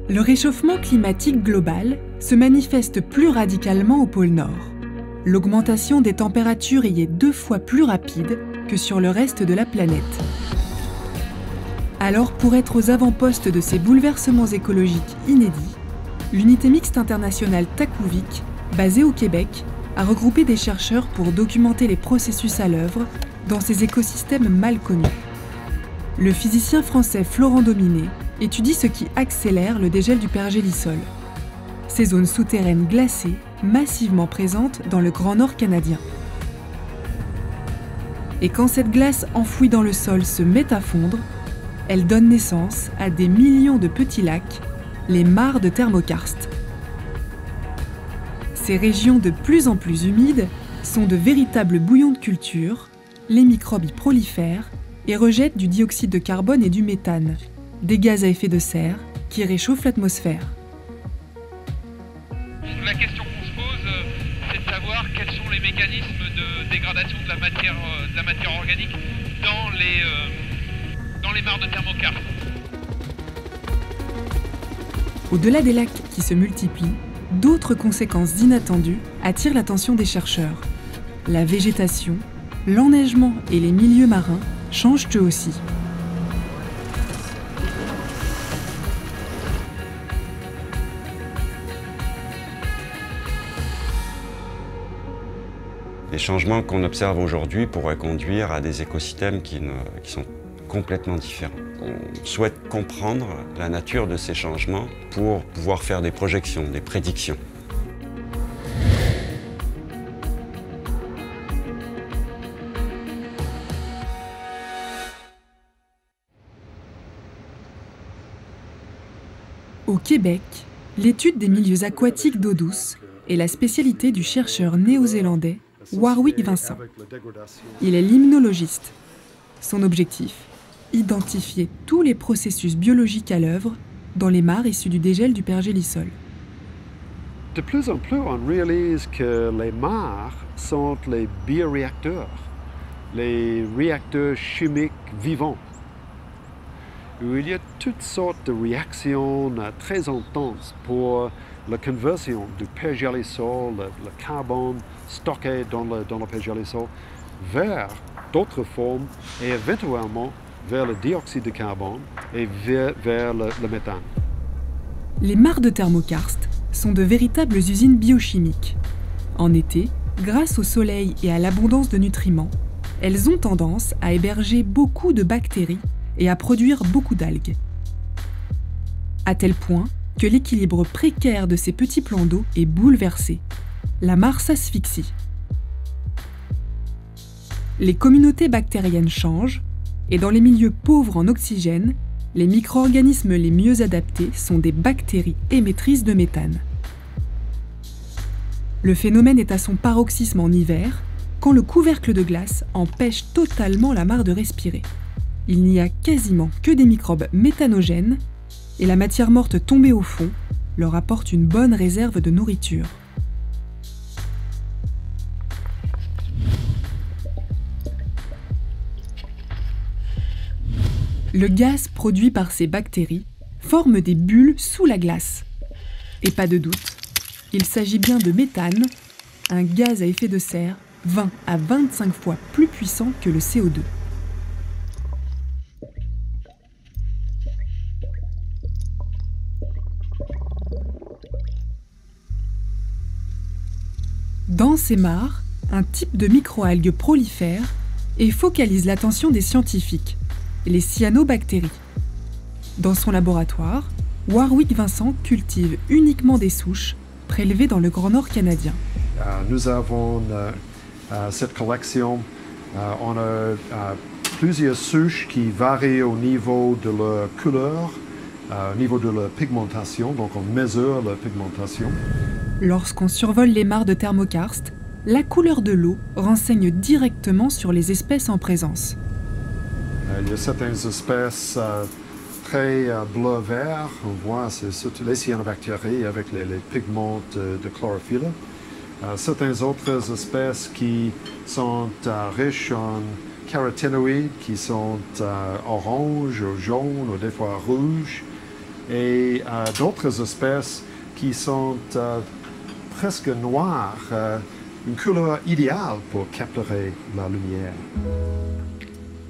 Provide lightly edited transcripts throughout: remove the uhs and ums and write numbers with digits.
Le réchauffement climatique global se manifeste plus radicalement au pôle Nord. L'augmentation des températures y est 2 fois plus rapide que sur le reste de la planète. Alors, pour être aux avant-postes de ces bouleversements écologiques inédits, l'unité mixte internationale Takuvik, basée au Québec, a regroupé des chercheurs pour documenter les processus à l'œuvre dans ces écosystèmes mal connus. Le physicien français Florent Dominé étudie ce qui accélère le dégel du pergélisol. Ces zones souterraines glacées, massivement présentes dans le Grand Nord canadien. Et quand cette glace enfouie dans le sol se met à fondre, elle donne naissance à des millions de petits lacs, les mares de thermokarst. Ces régions de plus en plus humides sont de véritables bouillons de culture, les microbes y prolifèrent et rejettent du dioxyde de carbone et du méthane, des gaz à effet de serre qui réchauffent l'atmosphère. La question qu'on se pose, c'est de savoir quels sont les mécanismes de dégradation de la matière organique dans les mares de thermokarst. Au-delà des lacs qui se multiplient, d'autres conséquences inattendues attirent l'attention des chercheurs. La végétation, l'enneigement et les milieux marins changent eux aussi. Les changements qu'on observe aujourd'hui pourraient conduire à des écosystèmes qui sont complètement différents. On souhaite comprendre la nature de ces changements pour pouvoir faire des projections, des prédictions. Au Québec, l'étude des milieux aquatiques d'eau douce est la spécialité du chercheur néo-zélandais Warwick Vincent. Il est limnologiste. Son objectif, identifier tous les processus biologiques à l'œuvre dans les mares issues du dégel du pergélisol. De plus en plus, on réalise que les mares sont les bioréacteurs, les réacteurs chimiques vivants, où il y a toutes sortes de réactions très intenses pour la conversion du pergélisol, le carbone stocké dans le pergélisol, vers d'autres formes et éventuellement vers le dioxyde de carbone et vers le méthane. Les mares de thermokarst sont de véritables usines biochimiques. En été, grâce au soleil et à l'abondance de nutriments, elles ont tendance à héberger beaucoup de bactéries et à produire beaucoup d'algues. À tel point que l'équilibre précaire de ces petits plans d'eau est bouleversé. La mare s'asphyxie. Les communautés bactériennes changent, et dans les milieux pauvres en oxygène, les micro-organismes les mieux adaptés sont des bactéries émettrices de méthane. Le phénomène est à son paroxysme en hiver, quand le couvercle de glace empêche totalement la mare de respirer. Il n'y a quasiment que des microbes méthanogènes, et la matière morte tombée au fond leur apporte une bonne réserve de nourriture. Le gaz produit par ces bactéries forme des bulles sous la glace. Et pas de doute, il s'agit bien de méthane, un gaz à effet de serre 20 à 25 fois plus puissant que le CO2. Dans ces mares, un type de microalgues prolifère et focalise l'attention des scientifiques, les cyanobactéries. Dans son laboratoire, Warwick Vincent cultive uniquement des souches prélevées dans le Grand Nord canadien. Nous avons cette collection, on a plusieurs souches qui varient au niveau de leur couleur, au niveau de leur pigmentation, donc on mesure leur pigmentation. Lorsqu'on survole les mares de thermokarst, la couleur de l'eau renseigne directement sur les espèces en présence. Il y a certaines espèces très bleu-vert, on voit c'est surtout les cyanobactéries avec les pigments de chlorophylle. Certaines autres espèces qui sont riches en caroténoïdes, qui sont orange ou jaune ou des fois rouges. et d'autres espèces qui sont presque noires, une couleur idéale pour capturer la lumière.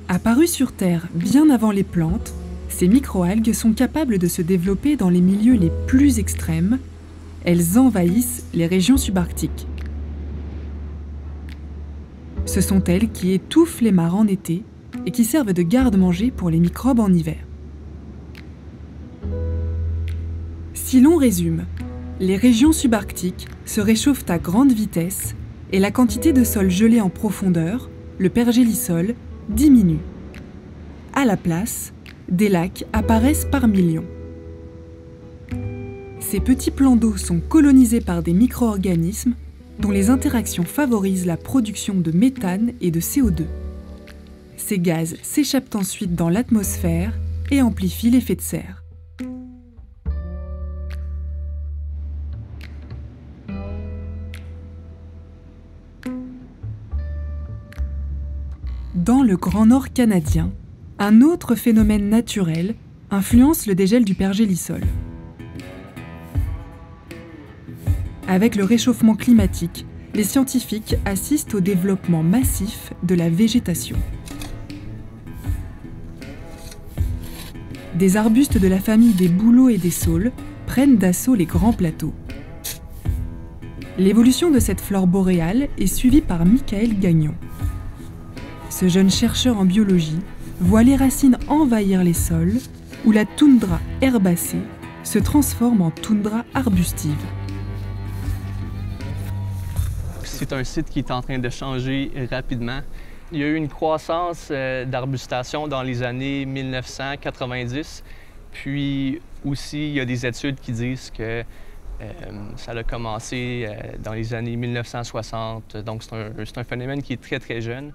Apparues sur Terre bien avant les plantes, ces microalgues sont capables de se développer dans les milieux les plus extrêmes. Elles envahissent les régions subarctiques. Ce sont elles qui étouffent les mares en été et qui servent de garde-manger pour les microbes en hiver. Si l'on résume, les régions subarctiques se réchauffent à grande vitesse et la quantité de sol gelé en profondeur, le pergélisol, diminue. À la place, des lacs apparaissent par millions. Ces petits plans d'eau sont colonisés par des micro-organismes dont les interactions favorisent la production de méthane et de CO2. Ces gaz s'échappent ensuite dans l'atmosphère et amplifient l'effet de serre. Dans le Grand Nord canadien, un autre phénomène naturel influence le dégel du pergélisol. Avec le réchauffement climatique, les scientifiques assistent au développement massif de la végétation. Des arbustes de la famille des bouleaux et des saules prennent d'assaut les grands plateaux. L'évolution de cette flore boréale est suivie par Michael Gagnon. Ce jeune chercheur en biologie voit les racines envahir les sols, où la toundra herbacée se transforme en toundra arbustive. C'est un site qui est en train de changer rapidement. Il y a eu une croissance d'arbustation dans les années 1990. Puis aussi, il y a des études qui disent que ça a commencé dans les années 1960. Donc c'est un phénomène qui est très, très jeune.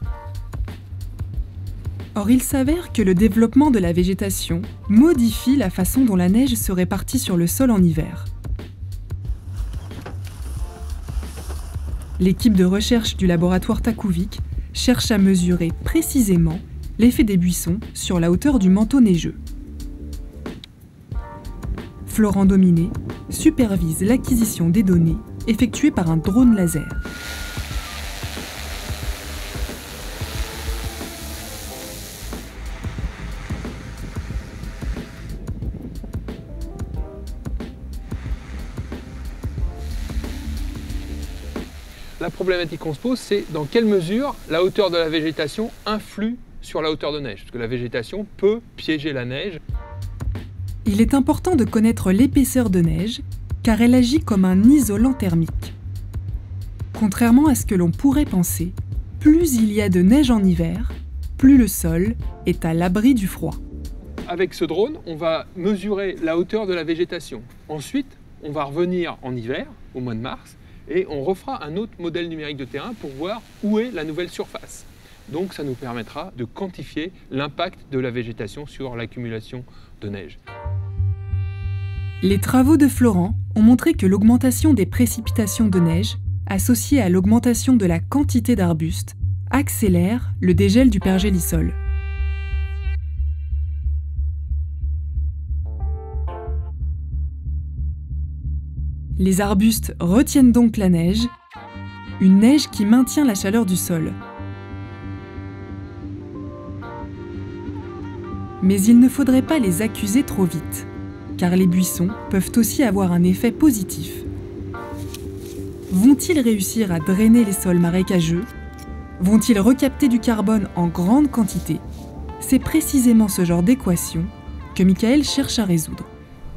Or, il s'avère que le développement de la végétation modifie la façon dont la neige se répartit sur le sol en hiver. L'équipe de recherche du laboratoire Takuvik cherche à mesurer précisément l'effet des buissons sur la hauteur du manteau neigeux. Florent Dominé supervise l'acquisition des données effectuées par un drone laser. La problématique qu'on se pose, c'est dans quelle mesure la hauteur de la végétation influe sur la hauteur de neige, parce que la végétation peut piéger la neige. Il est important de connaître l'épaisseur de neige, car elle agit comme un isolant thermique. Contrairement à ce que l'on pourrait penser, plus il y a de neige en hiver, plus le sol est à l'abri du froid. Avec ce drone, on va mesurer la hauteur de la végétation. Ensuite, on va revenir en hiver, au mois de mars, et on refera un autre modèle numérique de terrain pour voir où est la nouvelle surface. Donc ça nous permettra de quantifier l'impact de la végétation sur l'accumulation de neige. Les travaux de Florent ont montré que l'augmentation des précipitations de neige, associée à l'augmentation de la quantité d'arbustes, accélère le dégel du pergélisol. Les arbustes retiennent donc la neige, une neige qui maintient la chaleur du sol. Mais il ne faudrait pas les accuser trop vite, car les buissons peuvent aussi avoir un effet positif. Vont-ils réussir à drainer les sols marécageux? Vont-ils recapter du carbone en grande quantité? C'est précisément ce genre d'équation que Michael cherche à résoudre.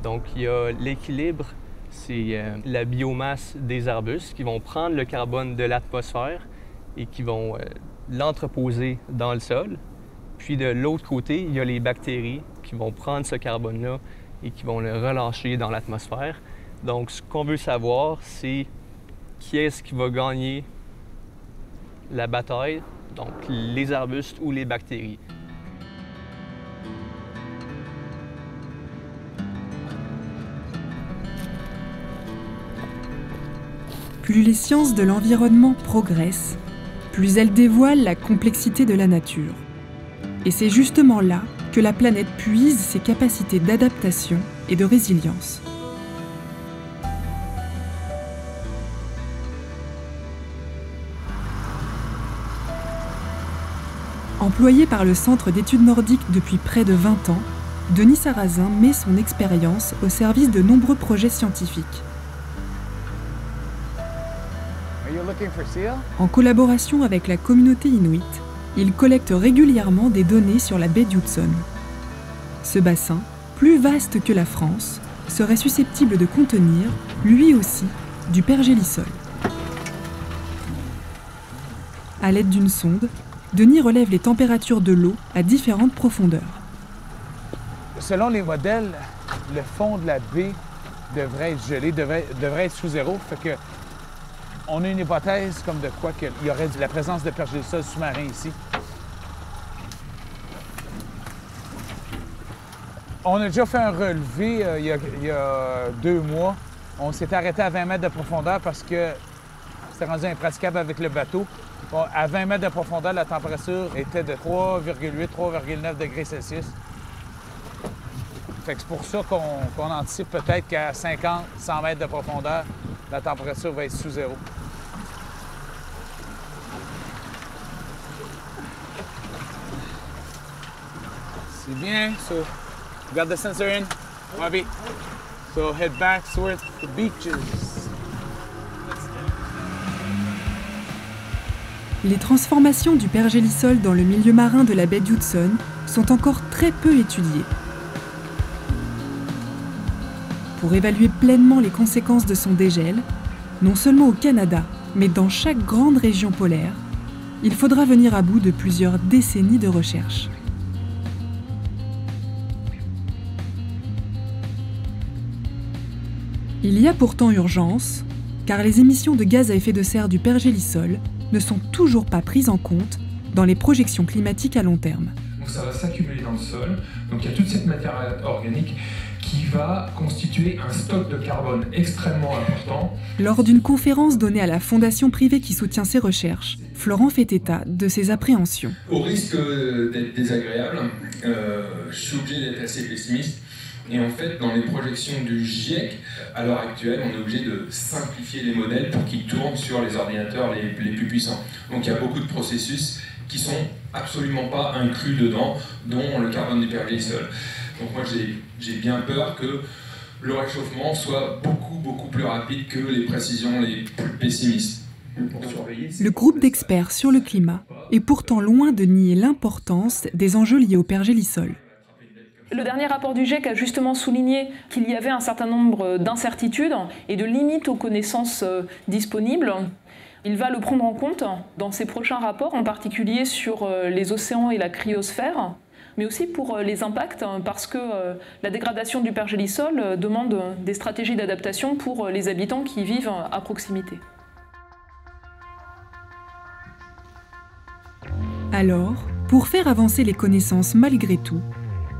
Donc il y a l'équilibre. C'est la biomasse des arbustes qui vont prendre le carbone de l'atmosphère et qui vont l'entreposer dans le sol. Puis de l'autre côté, il y a les bactéries qui vont prendre ce carbone-là et qui vont le relâcher dans l'atmosphère. Donc ce qu'on veut savoir, c'est qui est-ce qui va gagner la bataille, donc les arbustes ou les bactéries. Plus les sciences de l'environnement progressent, plus elles dévoilent la complexité de la nature. Et c'est justement là que la planète puise ses capacités d'adaptation et de résilience. Employé par le Centre d'études nordiques depuis près de 20 ans, Denis Sarrazin met son expérience au service de nombreux projets scientifiques. En collaboration avec la communauté inuit, il collecte régulièrement des données sur la baie d'Hudson. Ce bassin, plus vaste que la France, serait susceptible de contenir, lui aussi, du pergélisol. À l'aide d'une sonde, Denis relève les températures de l'eau à différentes profondeurs. Selon les modèles, le fond de la baie devrait être gelé, devrait être sous zéro. Fait que on a une hypothèse comme de quoi qu'il y aurait la présence de pergélisol sous-marin ici. On a déjà fait un relevé il y a 2 mois. On s'est arrêté à 20 mètres de profondeur parce que c'était rendu impraticable avec le bateau. Bon, à 20 mètres de profondeur, la température était de 3,8-3,9 degrés Celsius. Fait que c'est pour ça qu'on anticipe peut-être qu'à 50-100 mètres de profondeur, la température va être sous zéro. C'est bien, so got the sensor in, Bobby. So head back towards the beaches. Les transformations du pergélisol dans le milieu marin de la baie d'Hudson sont encore très peu étudiées. Pour évaluer pleinement les conséquences de son dégel, non seulement au Canada, mais dans chaque grande région polaire, il faudra venir à bout de plusieurs décennies de recherche. Il y a pourtant urgence, car les émissions de gaz à effet de serre du pergélisol ne sont toujours pas prises en compte dans les projections climatiques à long terme. Donc ça va s'accumuler dans le sol, donc il y a toute cette matière organique qui va constituer un stock de carbone extrêmement important. Lors d'une conférence donnée à la fondation privée qui soutient ces recherches, Florent fait état de ses appréhensions. Au risque d'être désagréable, je suis obligé d'être assez pessimiste. Et en fait, dans les projections du GIEC, à l'heure actuelle, on est obligé de simplifier les modèles pour qu'ils tournent sur les ordinateurs les plus puissants. Donc il y a beaucoup de processus qui sont absolument pas inclus dedans, dont le carbone du pergélisol. Donc moi j'ai bien peur que le réchauffement soit beaucoup plus rapide que les précisions les plus pessimistes. Le groupe d'experts sur le climat est pourtant loin de nier l'importance des enjeux liés au pergélisol. Le dernier rapport du GIEC a justement souligné qu'il y avait un certain nombre d'incertitudes et de limites aux connaissances disponibles. Il va le prendre en compte dans ses prochains rapports, en particulier sur les océans et la cryosphère, mais aussi pour les impacts, parce que la dégradation du pergélisol demande des stratégies d'adaptation pour les habitants qui vivent à proximité. Alors, pour faire avancer les connaissances malgré tout,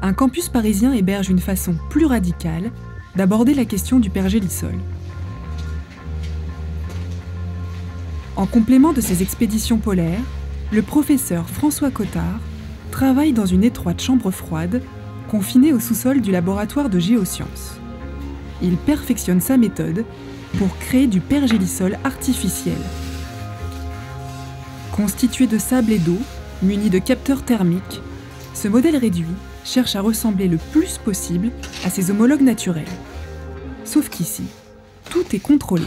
un campus parisien héberge une façon plus radicale d'aborder la question du pergélisol. En complément de ses expéditions polaires, le professeur François Cottard travaille dans une étroite chambre froide, confinée au sous-sol du laboratoire de géosciences. Il perfectionne sa méthode pour créer du pergélisol artificiel. Constitué de sable et d'eau, muni de capteurs thermiques, ce modèle réduit cherche à ressembler le plus possible à ses homologues naturels. Sauf qu'ici, tout est contrôlé.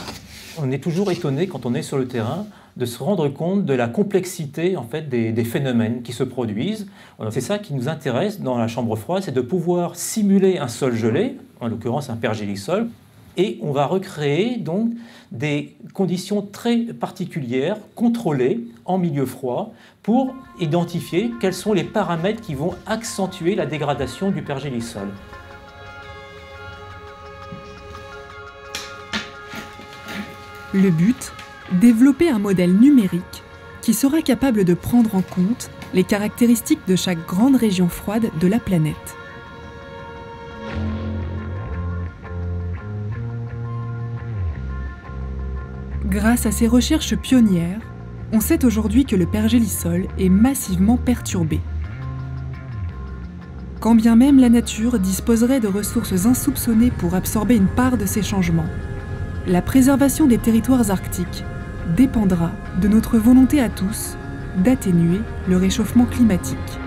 On est toujours étonné quand on est sur le terrain de se rendre compte de la complexité en fait, des phénomènes qui se produisent. C'est ça qui nous intéresse dans la chambre froide, c'est de pouvoir simuler un sol gelé, en l'occurrence un pergélisol, et on va recréer donc des conditions très particulières, contrôlées en milieu froid, pour identifier quels sont les paramètres qui vont accentuer la dégradation du pergélisol. Le but, développer un modèle numérique qui sera capable de prendre en compte les caractéristiques de chaque grande région froide de la planète. Grâce à ces recherches pionnières, on sait aujourd'hui que le pergélisol est massivement perturbé. quand bien même la nature disposerait de ressources insoupçonnées pour absorber une part de ces changements. La préservation des territoires arctiques dépendra de notre volonté à tous d'atténuer le réchauffement climatique.